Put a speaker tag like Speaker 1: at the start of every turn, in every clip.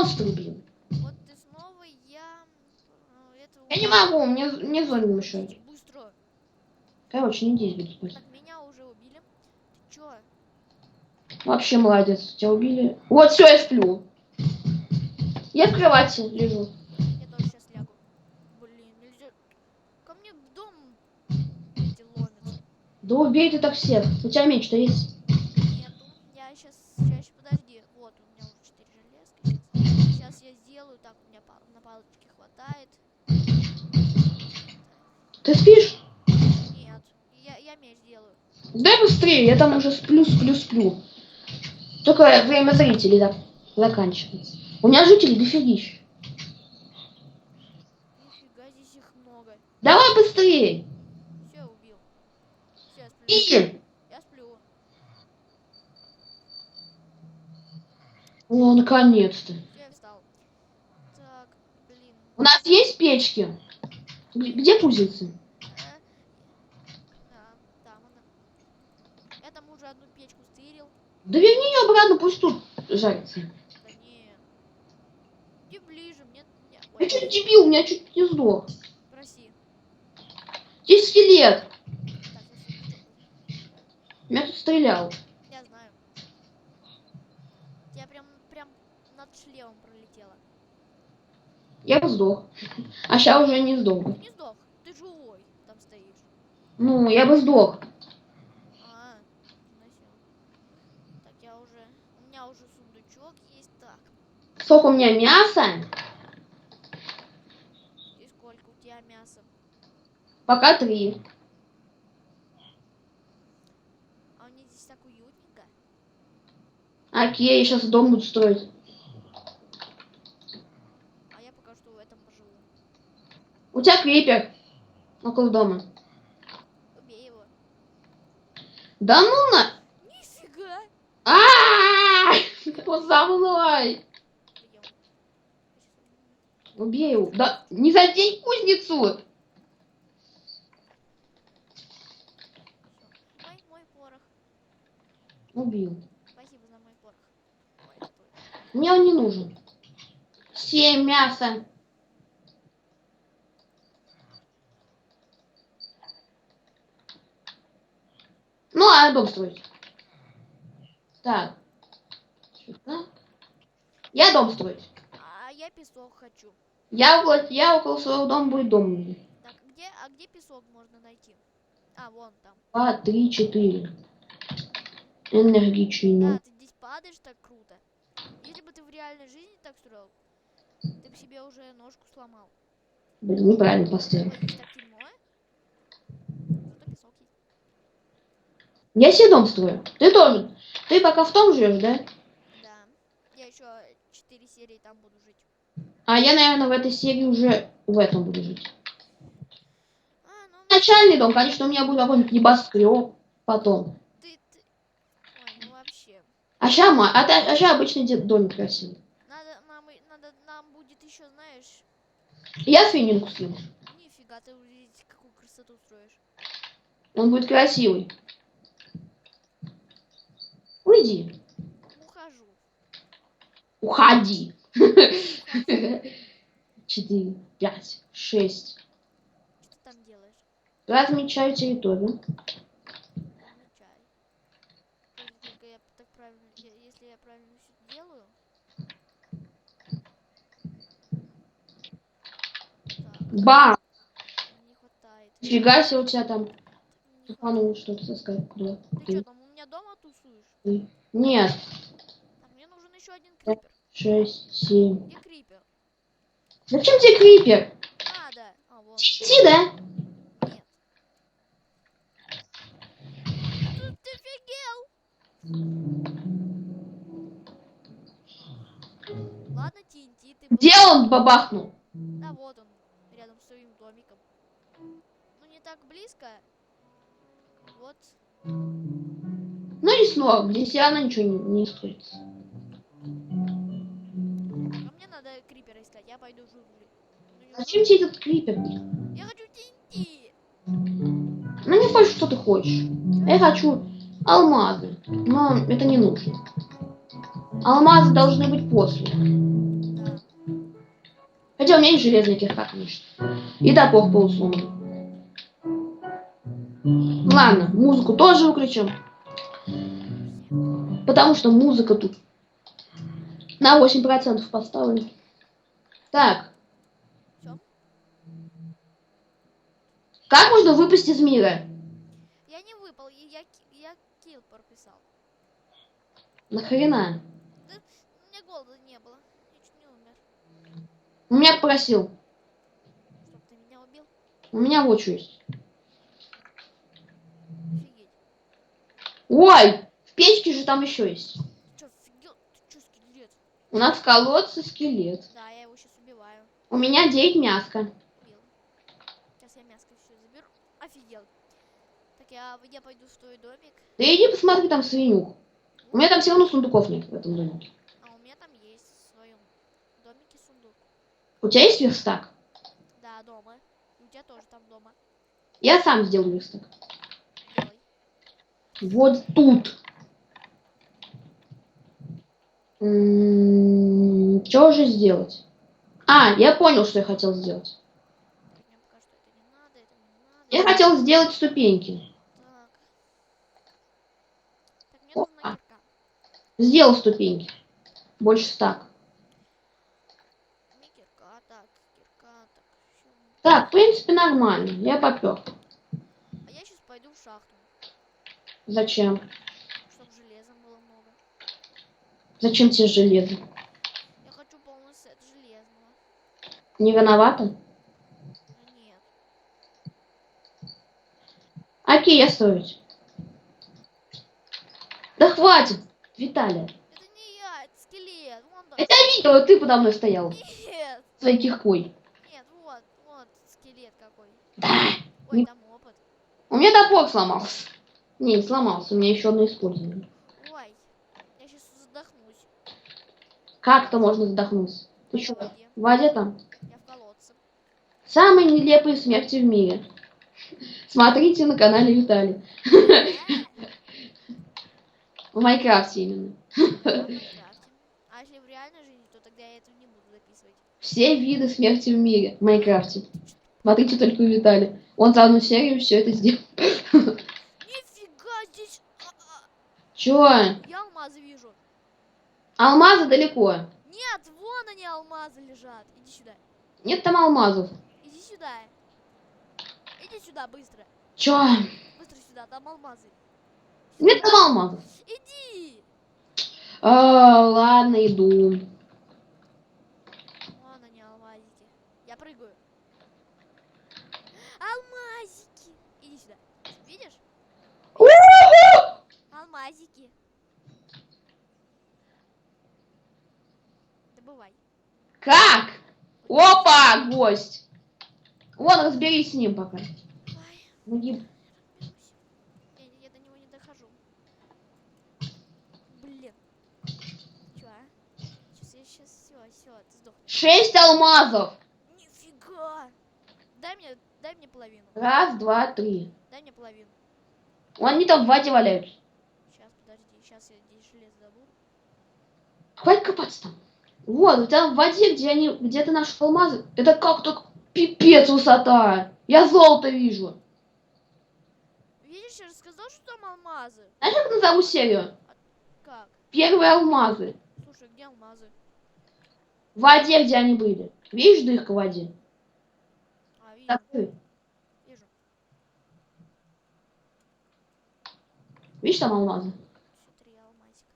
Speaker 1: монстры, блин.
Speaker 2: Вот ты снова,
Speaker 1: Я не могу, мне зомби мешает.
Speaker 2: Быстро.
Speaker 1: Короче, не здесь буду спать.
Speaker 2: Так, меня уже убили. Ты чё?
Speaker 1: Вообще молодец, тебя убили. Вот, все, я сплю. Я в кровати лежу.
Speaker 2: Я тоже сейчас лягу. Блин, нельзя. Ко мне в дом эти ломятся.
Speaker 1: Да убей ты так всех. У тебя меч-то есть?
Speaker 2: Нету. Я сейчас, подожди. Вот, у меня уже 4 железки. Сейчас я сделаю. Так, у меня на палочке хватает.
Speaker 1: Ты спишь?
Speaker 2: Нет, я меч делаю.
Speaker 1: Дай быстрее, я там уже сплю. Только время зрителей заканчивается. У меня жителей дофигища.
Speaker 2: Нифига, здесь их много.
Speaker 1: Давай быстрее.
Speaker 2: Все, убил. Все, сплю.
Speaker 1: И...
Speaker 2: Я сплю.
Speaker 1: О, наконец-то.
Speaker 2: Я встал. Так, блин.
Speaker 1: У нас есть печки? Где кузницы?
Speaker 2: Там она. Я там уже одну печку стырил.
Speaker 1: Да верни ее обратно, пусть тут жарится.
Speaker 2: Да не. Иди ближе, мне...
Speaker 1: Я чуть дебил, у меня чуть не сдох.
Speaker 2: Проси.
Speaker 1: Здесь скелет.
Speaker 2: Так, я сундучок возьму.
Speaker 1: Меня тут стрелял.
Speaker 2: Я знаю. Я прям над шлемом пролетела.
Speaker 1: Я бы сдох. А сейчас уже не сдох.
Speaker 2: Не сдох, ты живой там стоишь.
Speaker 1: Ну, я бы сдох.
Speaker 2: Так, у меня уже сундучок есть. Так.
Speaker 1: Сколько у меня мяса?
Speaker 2: И сколько у тебя мяса?
Speaker 1: Пока 3.
Speaker 2: А у меня здесь так уютненько.
Speaker 1: Окей, я сейчас дом буду строить.
Speaker 2: А я пока что в этом поживу.
Speaker 1: У тебя крипер около дома.
Speaker 2: Убей его.
Speaker 1: Да ну на...
Speaker 2: Нифига.
Speaker 1: Вот за мной! Убей его. Да не задень кузницу!
Speaker 2: Мой порох.
Speaker 1: Убил.
Speaker 2: Спасибо за мой порох.
Speaker 1: Мне он не нужен. 7 мяса. Ну, а дом строить. Так. Сюда. Я дом строить.
Speaker 2: А я песок хочу.
Speaker 1: Я около своего дома будет дом.
Speaker 2: Так, где песок можно найти? А, вон там.
Speaker 1: 2, 3, 4. Энергичный.
Speaker 2: Да, ты здесь падаешь так круто. Если бы ты в реальной жизни так строил, ты бы себе уже ножку сломал.
Speaker 1: Блин, неправильно поставил.
Speaker 2: Ой, здесь так темно. Зато песок есть.
Speaker 1: Я себе дом строю. Ты тоже. Ты пока в том живешь, да?
Speaker 2: Да. Я еще 4 серии там буду жить.
Speaker 1: А я, наверное, в этой серии уже в этом буду жить.
Speaker 2: Ну...
Speaker 1: Начальный дом, конечно, у меня будет какой-нибудь небоскреб потом.
Speaker 2: Ой, ну вообще.
Speaker 1: А сейчас обычный домик красивый.
Speaker 2: Нам будет еще, знаешь...
Speaker 1: Я свининку съем.
Speaker 2: Нифига, ты увидите, какую красоту строишь.
Speaker 1: Он будет красивый. Уйди.
Speaker 2: Ухожу.
Speaker 1: Уходи. 4, 5, 6.
Speaker 2: Что ты там делаешь?
Speaker 1: Размечаю территорию.
Speaker 2: Замечай. Только я так правильно... Если я правильно все делаю... Так.
Speaker 1: Бам!
Speaker 2: Не хватает.
Speaker 1: Фига себе у тебя там. Ну, что-то таскать. Куда?
Speaker 2: Ты что, там у меня дома тусуешь?
Speaker 1: Нет.
Speaker 2: Так, мне нужен еще один крипер.
Speaker 1: 6, 7.
Speaker 2: Где крипер?
Speaker 1: Зачем тебе крипер?
Speaker 2: Да. А, вон.
Speaker 1: Иди, да?
Speaker 2: Нет. Тут ты офигел. Ладно, TNT, ты...
Speaker 1: Где он бабахнул?
Speaker 2: Да, вот он, рядом с своим домиком. Ну, не так близко. Вот.
Speaker 1: Ну и снова, здесь явно ничего не стоит.
Speaker 2: А мне надо крипера искать, я пойду в джунгли.
Speaker 1: Зачем тебе этот крипер?
Speaker 2: Я хочу TNT.
Speaker 1: Ну не хочешь, что ты хочешь. Я хочу алмазы, но это не нужно. Алмазы должны быть после. Хотя у меня есть железная кирка, конечно. И топор полусумный. Ладно, музыку тоже выключим. Потому что музыка тут на 8% поставлена. Так.
Speaker 2: Всё?
Speaker 1: Как можно выпасть из мира?
Speaker 2: Я не выпал, я килл прописал.
Speaker 1: Нахрена?
Speaker 2: Да, у меня голода не было. Я чуть не умер.
Speaker 1: У меня просил.
Speaker 2: Чтоб ты меня убил?
Speaker 1: У меня вот что есть.
Speaker 2: Офигеть.
Speaker 1: Ой! В печке же там еще есть.
Speaker 2: Ты чё, офигел? Ты чё, скелет?
Speaker 1: У нас в колодце скелет.
Speaker 2: Да, я его сейчас убиваю.
Speaker 1: У меня 9 мяска.
Speaker 2: Убил. Сейчас я мяско все заберу. Офигел. Так я пойду в твой домик.
Speaker 1: Да иди посмотри там свинюк. У меня там все равно сундуков нет в этом домике.
Speaker 2: А у меня там есть в своем домике сундук.
Speaker 1: У тебя есть верстак?
Speaker 2: Да, дома. И у тебя тоже там дома.
Speaker 1: Я сам сделаю верстак.
Speaker 2: Делай.
Speaker 1: Вот тут. Что же сделать? А, я понял, что я хотел сделать.
Speaker 2: Так, мне пока что это не надо, это не надо.
Speaker 1: Я хотел сделать ступеньки.
Speaker 2: Так. Так, мне нужна
Speaker 1: А.
Speaker 2: кирка.
Speaker 1: Сделал ступеньки. Больше стак.
Speaker 2: Мне кирка, так, так. Всё.
Speaker 1: Так, в принципе, нормально. Я попер.
Speaker 2: А я сейчас пойду в шахту,
Speaker 1: Зачем?
Speaker 2: чтобы железа было много.
Speaker 1: Зачем тебе железо?
Speaker 2: Я хочу полный сет железного.
Speaker 1: Не виновата?
Speaker 2: Нет.
Speaker 1: Окей, я строить. Да хватит, Виталия.
Speaker 2: Это не я, это скелет. Вон там.
Speaker 1: Это я видела, ты подо мной стоял.
Speaker 2: Нет.
Speaker 1: Своей киркой.
Speaker 2: Нет, вот скелет какой.
Speaker 1: Да.
Speaker 2: Ой, там опыт.
Speaker 1: У меня топор сломался. Не сломался, у меня еще одно использование.
Speaker 2: Ой, я сейчас задохнусь.
Speaker 1: Как-то можно задохнуться. Ты
Speaker 2: Я
Speaker 1: что,
Speaker 2: в воде.
Speaker 1: в воде там?
Speaker 2: Я в колодце.
Speaker 1: Самые нелепые смерти в мире. Смотрите на канале Виталий. В Майнкрафте именно.
Speaker 2: Да, в Майнкрафте. А если в реальной жизни, то тогда я это не буду записывать.
Speaker 1: Все виды смерти в мире в Майнкрафте. Смотрите только у Виталия. Он за одну серию все это сделал.
Speaker 2: Нифига здесь.
Speaker 1: Чё?
Speaker 2: Я алмазы вижу.
Speaker 1: Алмазы далеко.
Speaker 2: Нет, вон они алмазы лежат. Иди сюда.
Speaker 1: Нет там алмазов.
Speaker 2: Иди сюда. Иди сюда быстро.
Speaker 1: Чё?
Speaker 2: Быстро сюда, там алмазы.
Speaker 1: Нет там алмазов.
Speaker 2: Иди.
Speaker 1: Ладно, иду.
Speaker 2: Вон они алмазики. Я прыгаю. Алмазики. Иди сюда. Видишь? Алмазики. Добывай.
Speaker 1: Как? Опа, гость. Вон, разберись с ним пока.
Speaker 2: Ой,
Speaker 1: Ноги.
Speaker 2: разберусь. Я до него не дохожу. Блин. Чё, а? Сейчас все, ты сдохнешь.
Speaker 1: 6 алмазов.
Speaker 2: Нифига. Дай мне половину.
Speaker 1: Раз, два, три.
Speaker 2: Дай мне половину.
Speaker 1: Они там в воде валяются.
Speaker 2: Сейчас, подожди. Сейчас я здесь железо добуду.
Speaker 1: Хватит копаться там. Вот, у тебя в воде, где ты нашел алмазы. Это как-то пипец высота. Я золото вижу.
Speaker 2: Видишь, я же сказал, что там алмазы.
Speaker 1: Знаешь, как назову серию?
Speaker 2: Как?
Speaker 1: Первые алмазы.
Speaker 2: Слушай, где алмазы?
Speaker 1: В воде, где они были. Видишь дырка в воде?
Speaker 2: А, вижу.
Speaker 1: Такой.
Speaker 2: Вижу.
Speaker 1: Видишь там алмазы?
Speaker 2: Все 3 алмазика.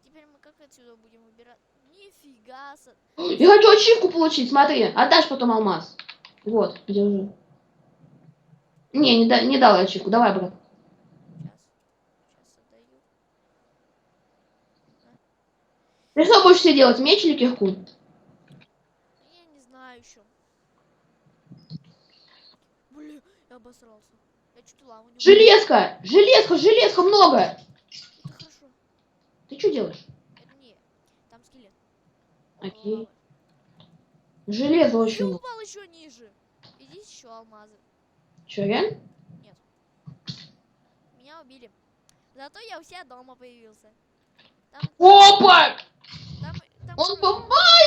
Speaker 2: Теперь мы как отсюда будем выбирать? Нифига себе.
Speaker 1: Я хочу ачивку получить, смотри. Отдашь потом алмаз. Вот, держи. Не дал ачивку. Давай, брат.
Speaker 2: Сейчас отдаю.
Speaker 1: Ты что будешь себе делать, меч или кирку?
Speaker 2: Я не знаю еще. Блин, я обосрался. Я чуть лаву не
Speaker 1: Железка! Железка много!
Speaker 2: Это хорошо.
Speaker 1: Ты что делаешь?
Speaker 2: Это не. Там скелет.
Speaker 1: Окей.
Speaker 2: Лава.
Speaker 1: Железо очень
Speaker 2: Ты
Speaker 1: много.
Speaker 2: упал еще ниже. Иди еще алмазы.
Speaker 1: Че, реально?
Speaker 2: Нет. Меня убили. Зато я у себя дома появился. Там,
Speaker 1: Опа!
Speaker 2: там
Speaker 1: Он
Speaker 2: кроме-
Speaker 1: попал!